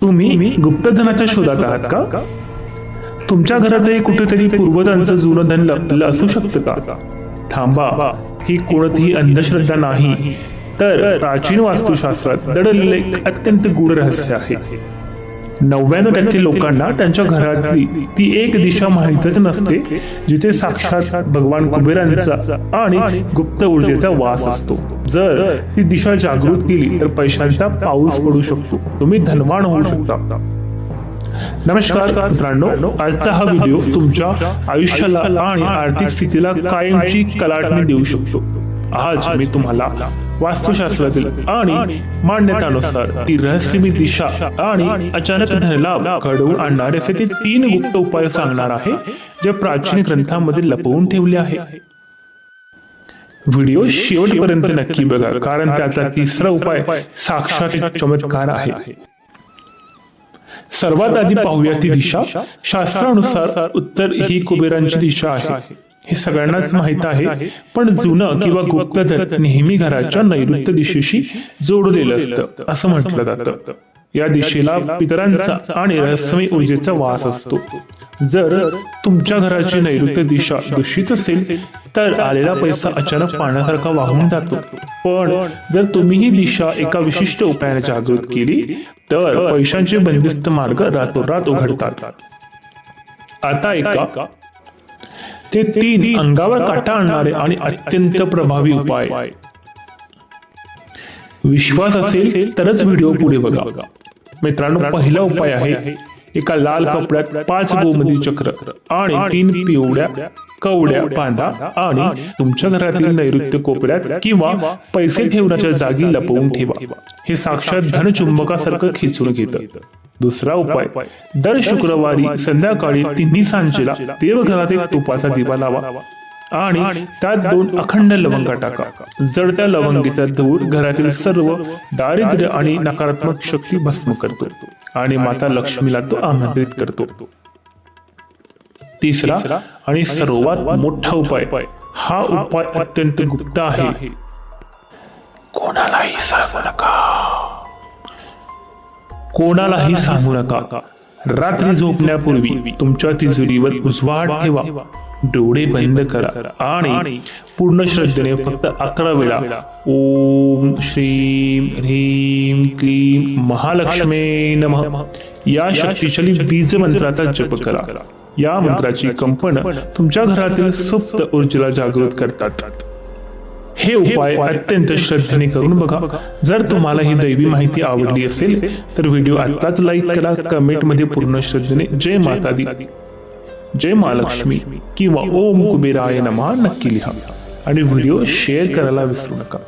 तुम्ही गुप्तधनाच्या शोधात आहात का? तुमच्या घरातही कुठेतरी पूर्वजांचं जुनं धन लपलं असू शकतं का? थांबा, ही कोणतीही अंधश्रद्धा नाही, तर प्राचीन वास्तुशास्त्रात दडलेले एक अत्यंत गूढ रहस्य आहे. 99% लोकांना त्यांच्या घरातली ती एक दिशा माहीतच नसते जिथे साक्षात भगवान कुबेरांचा आणि गुप्त ऊर्जेचा वास असतो. जर ती दिशा जागृत केली तर पैशांचा पाऊस पडू शकतो, तुम्ही धनवान होऊ शकता. नमस्कार मित्रांनो, आजचा हा व्हिडिओ तुमच्या आयुष्याला आणि आर्थिक स्थितीला कायमची कलाटणी देऊ शकतो. आज मी तुम्हाला वास्तुशास्त्रातील आणि मान्यतानुसार ती रहस्यमय दिशा आणि अचानक धनलाभ घडवून आणणारे असे ते 3 गुप्त उपाय सांगणार आहे, जे प्राचीन ग्रंथांमध्ये लपवून ठेवले आहे. व्हिडिओ शेवटपर्यंत नक्की बघा, कारण त्याचा तिसरा उपाय साक्षात एक चमत्कार आहे. सर्वात आधी पाहूया ती दिशा. शास्त्रानुसार उत्तर ही कुबेरांची दिशा आहे, हे सगळ्यांनाच माहित आहे. पण जुनं किंवा गुप्तधन नेहमी घराच्या नैऋत्य दिशेशी जोडलेलं असतं असं म्हटलं जातं. या दिशेला पितरांचा आणि रहस्यमय ऊर्जेचा वास असतो. जर तुमच्या घराची नैऋत्य दिशा दूषित असेल तर आलेला पैसा अचानक पाण्यासारखा वाहून जातो. पण जर तुम्ही ही दिशा एका विशिष्ट उपायाने जागृत केली तर पैशांचे बंदिस्त मार्ग रातोरात उघडतात. आता ऐका ते 3 अंगावर काटा आणणारे आणि अत्यंत प्रभावी उपाय. विश्वास असेल तरच व्हिडिओ पुढे बघा. मित्रांनो, पहिला उपाय आहे एका लाल कपड्यात 5 गोमती चक्र आणि 3 पिवळ्या कवड्या बांधा आणि तुमच्या घरातील नैऋत्य कोपऱ्यात किंवा पैसे ठेवण्याच्या जागी लपवून ठेवा. हे साक्षात धनचुंबकासारखं खेचून घेतं. दुसरा उपाय, दर शुक्रवारी संध्याकाळी 3 सांजेला देवघरात एक तुपाचा दिवा लावा आणि त्यात 2 अखंड लवंगा टाका. जळत्या लवंगीचा धूर घरातील सर्व दारिद्र्य आणि नकारात्मक शक्ती भस्म करतो आणि माता लक्ष्मीला तो आमंत्रित करतो. तिसरा आणि सर्वात मोठा उपाय, हा उपाय अत्यंत गुप्त आहे. कोणालाही सांगू नका. रात्री झोपण्यापूर्वी तुमच्या तिजोरीवर उजवाड ठेवा, डोळे बंद करा आणि पूर्ण श्रद्धेने फक्त 11 वेळा ओम श्रीम ह्रीम क्लीम महालक्ष्मी नमः या शक्तिशाली बीज मंत्राचा जप करा. या मंत्राची कंपनं तुमच्या घरातील सुप्त ऊर्जेला जागृत करतात. हे उपाय अत्यंत श्रद्धेने करून बघा. जर तुम्हाला ही दैवी माहिती आवडली असेल तर व्हिडिओ आत्ताच लाईक करा. कमेंट मध्ये पूर्ण श्रद्धेने जय माता दी, जय महालक्ष्मी किंवा ओम कुबेराय नमः नक्की लिहा आणि व्हिडिओ शेअर करायला विसरू नका.